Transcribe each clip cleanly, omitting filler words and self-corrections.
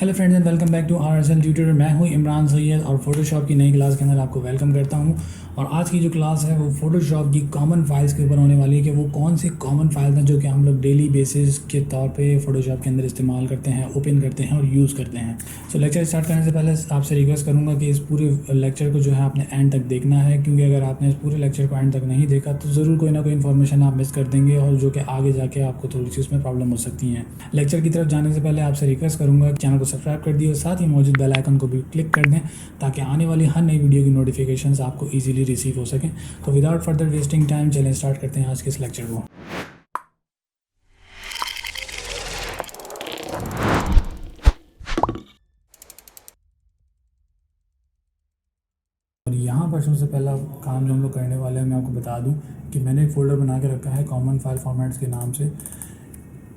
Hello friends and welcome back to RSL tutor. मैं हूं इमरान सैयद और फोटोशॉप की नई क्लास के अंदर आपको वेलकम करता हूं। और आज की जो क्लास है वो फोटोशॉप की कॉमन फाइल्स के ऊपर होने वाली है कि वो कौन सी कॉमन फाइल्स हैं जो कि हम लोग डेली बेसिस के तौर पे फोटोशॉप के अंदर इस्तेमाल करते हैं, ओपन करते हैं और यूज़ करते हैं। सो लेक्चर स्टार्ट करने से पहले आपसे रिक्वेस्ट करूँगा कि इस पूरे लेक्चर को जो है आपने एंड तक देखना है, क्योंकि अगर आपने इस पूरे लेक्चर को एंड तक नहीं देखा तो ज़रूर कोई ना कोई इन्फॉर्मेशन आप मिस कर देंगे और जो कि आगे जाके आपको थोड़ी सी उसमें प्रॉब्लम हो सकती हैं। लेक्चर की तरफ जाने से पहले आपसे रिक्वेस्ट करूँगा चैनल को सब्सक्राइब कर दिए, साथ ही मौजूद बेल आइकन को भी क्लिक कर दें ताकि आने वाली हर नई वीडियो की नोटिफिकेशंस आपको इजीली रिसीव हो सकें। तो विदाउट फर्दर वेस्टिंग टाइम चलें स्टार्ट करते हैं आज के इस लेक्चर को। और यहाँ पर सबसे पहला काम जो हम लोग करने वाले हैं, मैं आपको बता दूं कि मैंने एक फ़ोल्डर बना के रखा है कॉमन फाइल फॉर्मेट्स के नाम से।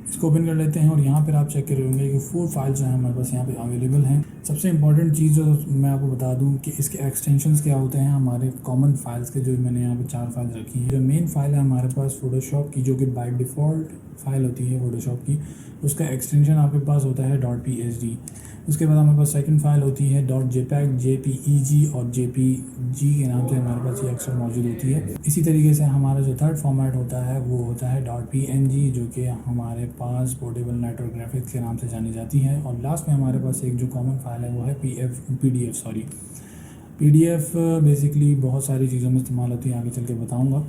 इसको ओपन कर लेते हैं और यहाँ पर आप चेक कर होंगे कि 4 फाइल्स जो हैं हमारे पास यहाँ पे अवेलेबल हैं। सबसे इंपॉर्टेंट चीज़ जो मैं आपको बता दूं कि इसके एक्सटेंशंस क्या होते हैं हमारे कॉमन फाइल्स के, जो मैंने यहाँ पे 4 फाइल्स रखी हैं। जो मेन फाइल है हमारे पास फोटोशॉप की, जो कि बाय डिफ़ॉल्ट फाइल होती है फोटोशॉप की, उसका एक्सटेंशन आपके पास होता है .psd। उसके बाद हमारे पास सेकंड फाइल होती है .jpeg, jpeg और jpg के नाम से हमारे पास ये अक्सर मौजूद होती है। इसी तरीके से हमारा जो थर्ड फॉर्मेट होता है वो होता है .png, जो कि हमारे पास पोर्टेबल नेटवर्क ग्राफिक्स के नाम से जानी जाती है। और लास्ट में हमारे पास एक जो कॉमन फाइल है वो है पीडीएफ बेसिकली बहुत सारी चीज़ों में इस्तेमाल होती है, आगे चल के बताऊँगा।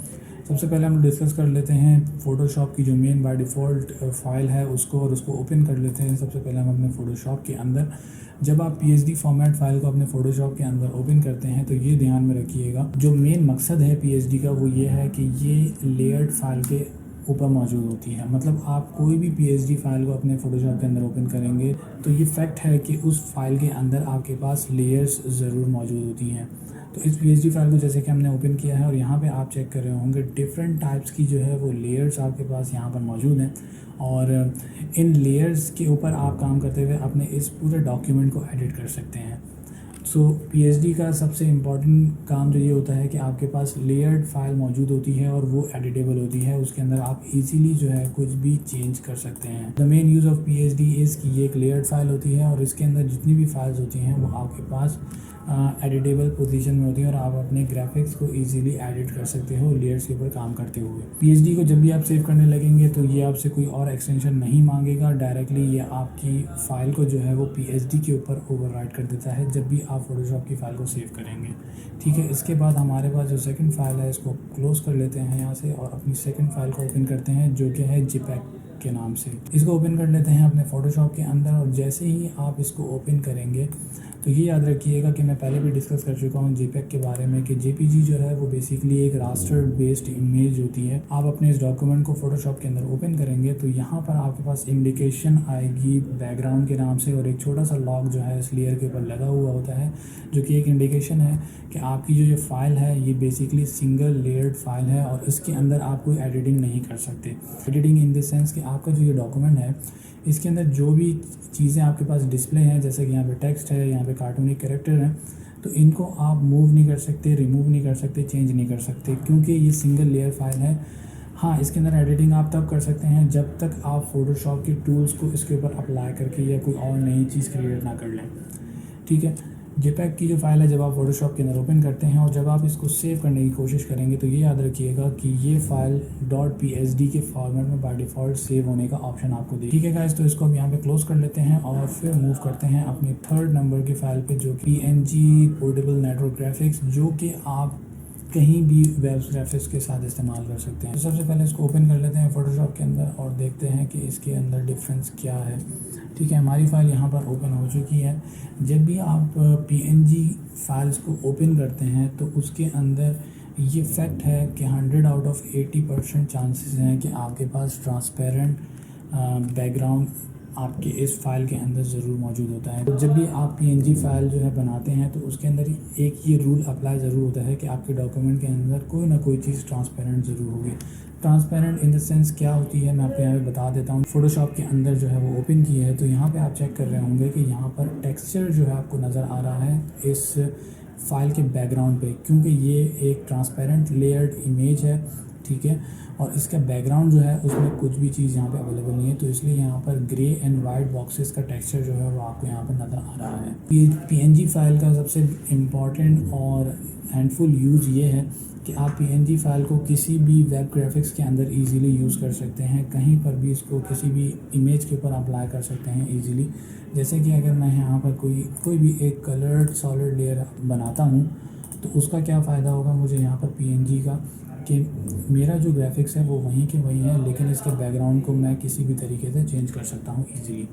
सबसे पहले हम डिस्कस कर लेते हैं फ़ोटोशॉप की जो मेन बाय डिफ़ॉल्ट फाइल है उसको, और उसको ओपन कर लेते हैं। सबसे पहले हम अपने फ़ोटोशॉप के अंदर, जब आप PSD फॉर्मेट फाइल को अपने फ़ोटोशॉप के अंदर ओपन करते हैं तो ये ध्यान में रखिएगा, जो मेन मकसद है PSD का वो ये है कि ये लेयर्ड फाइल के ऊपर मौजूद होती है। मतलब आप कोई भी PSD फाइल को अपने फ़ोटोशॉप के अंदर ओपन करेंगे तो ये फैक्ट है कि उस फाइल के अंदर आपके पास लेयर्स ज़रूर मौजूद होती हैं। तो इस PSD फाइल को जैसे कि हमने ओपन किया है और यहाँ पे आप चेक कर रहे होंगे डिफरेंट टाइप्स की जो है वो लेयर्स आपके पास यहाँ पर मौजूद हैं। और इन लेयर्स के ऊपर आप काम करते हुए अपने इस पूरे डॉक्यूमेंट को एडिट कर सकते हैं। सो PSD का सबसे इम्पॉर्टेंट काम जो ये होता है कि आपके पास लेयर्ड फाइल मौजूद होती है और वो एडिटेबल होती है। उसके अंदर आप इजीली जो है कुछ भी चेंज कर सकते हैं। The main use of PSD is कि ये एक लेयर्ड फाइल होती है और इसके अंदर जितनी भी फाइल्स होती हैं वो आपके पास एडिटेबल पोजीशन में होती है और आप अपने ग्राफिक्स को इजीली एडिट कर सकते हो लेयर्स के ऊपर काम करते हुए। PSD को जब भी आप सेव करने लगेंगे तो ये आपसे कोई और एक्सटेंशन नहीं मांगेगा, डायरेक्टली ये आपकी फ़ाइल को जो है वो PSD के ऊपर ओवरराइट कर देता है जब भी आप फोटोशॉप की फ़ाइल को सेव करेंगे। ठीक है, इसके बाद हमारे पास जो सेकंड फाइल है इसको क्लोज़ कर लेते हैं यहाँ से और अपनी सेकंड फाइल को ओपन करते हैं, जो कि है JPEG के नाम से। इसको ओपन कर लेते हैं अपने फ़ोटोशॉप के अंदर और जैसे ही आप इसको ओपन करेंगे तो ये याद रखिएगा कि मैं पहले भी डिस्कस कर चुका हूँ JPEG के बारे में कि JPG जो है वो बेसिकली एक रास्टर बेस्ड इमेज होती है। आप अपने इस डॉक्यूमेंट को फोटोशॉप के अंदर ओपन करेंगे तो यहाँ पर आपके पास इंडिकेशन आएगी बैकग्राउंड के नाम से और एक छोटा सा लॉक जो है इस लेयर के ऊपर लगा हुआ होता है, जो कि एक इंडिकेशन है कि आपकी जो ये फाइल है ये बेसिकली सिंगल लेयर्ड फाइल है और इसके अंदर आप कोई एडिटिंग नहीं कर सकते। एडिटिंग इन द सेंस कि आपका जो ये डॉक्यूमेंट है इसके अंदर जो भी चीज़ें आपके पास डिस्प्ले हैं, जैसे कि यहाँ पे टेक्स्ट है, यहाँ पे कार्टूनिक कैरेक्टर हैं, तो इनको आप मूव नहीं कर सकते, रिमूव नहीं कर सकते, चेंज नहीं कर सकते, क्योंकि ये सिंगल लेयर फाइल है। हाँ, इसके अंदर एडिटिंग आप तब कर सकते हैं जब तक आप फोटोशॉप के टूल्स को इसके ऊपर अप्लाई करके या कोई और नई चीज़ क्रिएट ना कर लें। ठीक है, JPEG की जो फाइल है जब आप फोटोशॉप के अंदर ओपन करते हैं और जब आप इसको सेव करने की कोशिश करेंगे तो ये याद रखिएगा कि ये फाइल .psd के फॉर्मेट में बाय डिफ़ॉल्ट सेव होने का ऑप्शन आपको दे। ठीक है गाइस, तो इसको हम यहाँ पे क्लोज कर लेते हैं और फिर मूव करते हैं अपनी थर्ड नंबर की फाइल पे, जो कि PNG पोर्टेबल नेटवर्क ग्राफिक्स, जो कि आप कहीं भी वेब ग्राफिक्स के साथ इस्तेमाल कर सकते हैं। तो सबसे पहले इसको ओपन कर लेते हैं फ़ोटोशॉप के अंदर और देखते हैं कि इसके अंदर डिफरेंस क्या है। ठीक है, हमारी फ़ाइल यहाँ पर ओपन हो चुकी है। जब भी आप PNG फाइल्स को ओपन करते हैं तो उसके अंदर ये फैक्ट है कि 100 आउट ऑफ 80% चांसेस हैं कि आपके पास ट्रांसपेरेंट बैकग्राउंड आपके इस फाइल के अंदर ज़रूर मौजूद होता है। तो जब भी आप PNG फाइल जो है बनाते हैं तो उसके अंदर एक ये रूल अप्लाई ज़रूर होता है कि आपके डॉक्यूमेंट के अंदर कोई ना कोई चीज़ ट्रांसपेरेंट ज़रूर होगी। ट्रांसपेरेंट इन द सेंस क्या होती है, मैं आपको यहाँ पे बता देता हूँ। फोटोशॉप के अंदर जो है वो ओपन की है तो यहाँ पे आप चेक कर रहे होंगे कि यहाँ पर टेक्सचर जो है आपको नज़र आ रहा है इस फाइल के बैकग्राउंड पे, क्योंकि ये एक ट्रांसपेरेंट लेयर्ड इमेज है ठीक है। और इसका बैकग्राउंड जो है उसमें कुछ भी चीज़ यहाँ पे अवेलेबल नहीं है, तो इसलिए यहाँ पर ग्रे एंड वाइट बॉक्सेस का टेक्सचर जो है वो आपको यहाँ पर नज़र आ रहा है। ये PNG फाइल का सबसे इम्पॉर्टेंट और हैंडफुल यूज़ ये है कि आप PNG फाइल को किसी भी वेब ग्राफिक्स के अंदर इजीली यूज़ कर सकते हैं, कहीं पर भी इसको किसी भी इमेज के ऊपर अप्लाई कर सकते हैं इजीली। जैसे कि अगर मैं यहाँ पर कोई भी एक कलर्ड सॉलिड लेयर बनाता हूँ तो उसका क्या फ़ायदा होगा मुझे यहाँ पर PNG का, कि मेरा जो ग्राफिक्स है वो वहीं के वहीं है, लेकिन इसके बैकग्राउंड को मैं किसी भी तरीके से चेंज कर सकता हूँ ईज़िली।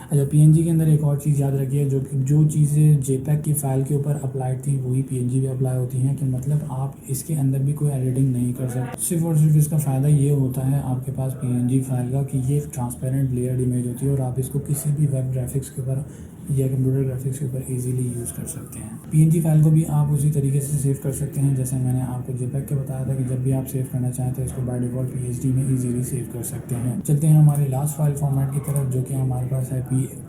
अच्छा, PNG के अंदर एक और चीज़ याद रखिए, जो चीज़ें JPEG की फ़ाइल के ऊपर अप्लाइड थी वही PNG भी अप्लाई होती हैं, कि मतलब आप इसके अंदर भी कोई एडिटिंग नहीं कर सकते। सिर्फ और सिर्फ इसका फ़ायदा ये होता है आपके पास PNG फाइल का कि ये ट्रांसपेरेंट लेयर्ड इमेज होती है और आप इसको किसी भी वेब ग्राफिक्स के ऊपर या कंप्यूटर ग्राफिक्स के ऊपर इजीली यूज़ कर सकते हैं। PNG फाइल को भी आप उसी तरीके से सेव कर सकते हैं जैसे मैंने आपको JPEG के बताया था कि जब भी आप सेव करना चाहें तो इसको बाय डिफ़ॉल्ट PSD में इजीली सेव कर सकते हैं। चलते हैं हमारे लास्ट फाइल फॉर्मेट की तरफ, जो कि हमारे पास है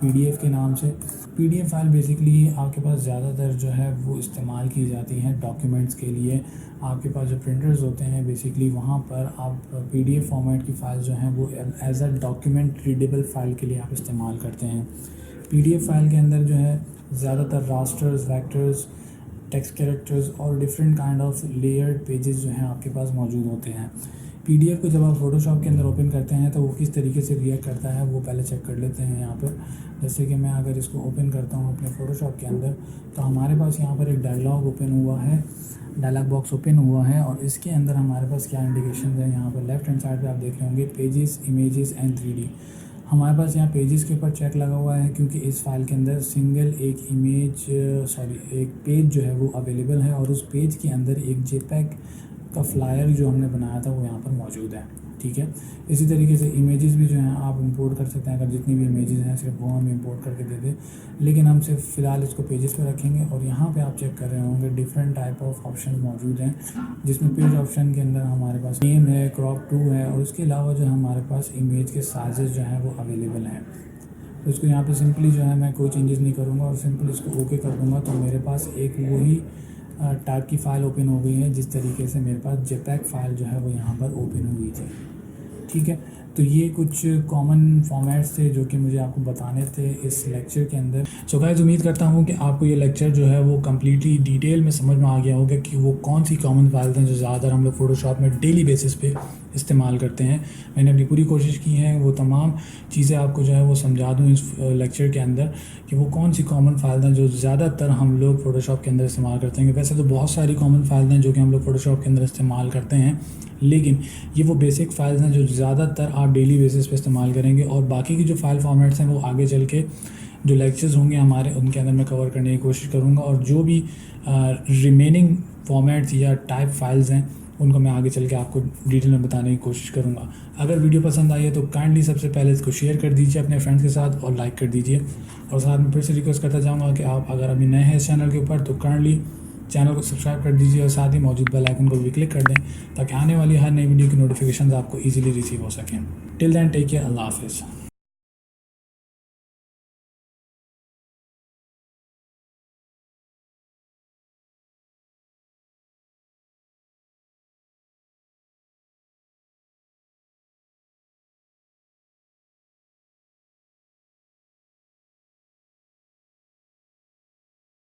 PDF के नाम से। PDF फाइल बेसिकली आपके पास ज़्यादातर जो है वो इस्तेमाल की जाती हैं डॉक्यूमेंट्स के लिए। आपके पास जो प्रिंटर्स होते हैं बेसिकली वहाँ पर आप PDF फॉर्मेट की फ़ाइल जो हैं वो as a document readable file के लिए आप इस्तेमाल करते हैं। PDF फाइल के अंदर जो है ज़्यादातर रास्टर्स, वेक्टर्स, टेक्स्ट कैरेक्टर्स और different kind of layered pages जो हैं आपके पास मौजूद होते हैं। PDF को जब आप फोटोशॉप के अंदर ओपन करते हैं तो वो किस तरीके से रिएक्ट करता है वो पहले चेक कर लेते हैं यहाँ पर। जैसे कि मैं अगर इसको ओपन करता हूँ अपने फ़ोटोशॉप के अंदर तो हमारे पास यहाँ पर एक डायलॉग ओपन हुआ है, डायलॉग बॉक्स ओपन हुआ है और इसके अंदर हमारे पास क्या इंडिकेशन है, यहाँ पर लेफ्ट हैंड साइड पे आप देख रहे होंगे पेजेस, इमेजेस एंड 3D। हमारे पास यहाँ पेजेस के ऊपर चेक लगा हुआ है क्योंकि इस फाइल के अंदर एक पेज जो है वो अवेलेबल है और उस पेज के अंदर एक JPEG का फ्लायर जो हमने बनाया था वो यहाँ पर मौजूद है, ठीक है। इसी तरीके से इमेजेस भी जो हैं आप इंपोर्ट कर सकते हैं, अगर जितनी भी इमेजेस हैं सिर्फ वो हम इंपोर्ट करके दे दें, लेकिन हम सिर्फ फ़िलहाल इसको पेजेस पे रखेंगे। और यहाँ पे आप चेक कर रहे होंगे डिफरेंट टाइप ऑफ ऑप्शन मौजूद हैं, जिसमें पेज ऑप्शन के अंदर हमारे पास नेम है, क्रॉप टू है और उसके अलावा जो हमारे पास इमेज के साइजेस जो हैं वो अवेलेबल हैं। तो इसको यहाँ पे सिंपली जो है मैं कोई चेंजेस नहीं करूँगा और सिंपल इसको ओके कर दूँगा तो मेरे पास एक वही टाइप की फ़ाइल ओपन हो गई है जिस तरीके से मेरे पास JPEG फाइल जो है वो यहाँ पर ओपन हुई थी, ठीक है। तो ये कुछ कॉमन फॉर्मेट्स थे जो कि मुझे आपको बताने थे इस लेक्चर के अंदर। सो गाइस, उम्मीद करता हूँ कि आपको ये लेक्चर जो है वो कम्प्लीटली डिटेल में समझ में आ गया होगा कि वो कौन सी कॉमन फाइल्स हैं जो ज़्यादातर हम लोग फ़ोटोशॉप में डेली बेसिस पे इस्तेमाल करते हैं। मैंने अपनी पूरी कोशिश की है वो तमाम चीज़ें आपको जो है वो समझा दूँ इस लेक्चर के अंदर कि वो कौन सी कॉमन फाइल्स हैं जो ज़्यादातर हम लोग फ़ोटोशॉप के अंदर इस्तेमाल करते हैं। वैसे तो बहुत सारी कॉमन फाइल्स हैं जो कि हम लोग फ़ोटोशॉप के अंदर इस्तेमाल करते हैं, लेकिन ये वो बेसिक फाइल्स हैं जो ज़्यादातर आप डेली बेसिस पे इस्तेमाल करेंगे और बाकी की जो फाइल फॉर्मेट्स हैं वो आगे चल के जो लेक्चर्स होंगे हमारे उनके अंदर मैं कवर करने की कोशिश करूँगा और जो भी रिमेनिंग फॉर्मेट्स या टाइप फाइल्स हैं उनको मैं आगे चल के आपको डिटेल में बताने की कोशिश करूँगा। अगर वीडियो पसंद आई है तो काइंडली सबसे पहले इसको शेयर कर दीजिए अपने फ्रेंड्स के साथ और लाइक कर दीजिए। और साथ में फिर से रिक्वेस्ट करता जाऊँगा कि आप अगर अभी नए हैं इस चैनल के ऊपर तो काइंडली चैनल को सब्सक्राइब कर दीजिए और साथ ही मौजूद बेल आइकन को भी क्लिक कर दें ताकि आने वाली हर नई वीडियो की नोटिफिकेशन आपको ईजिली रिसीव हो सकें। टिल देन टेक केयर, अल्लाह हाफिज़।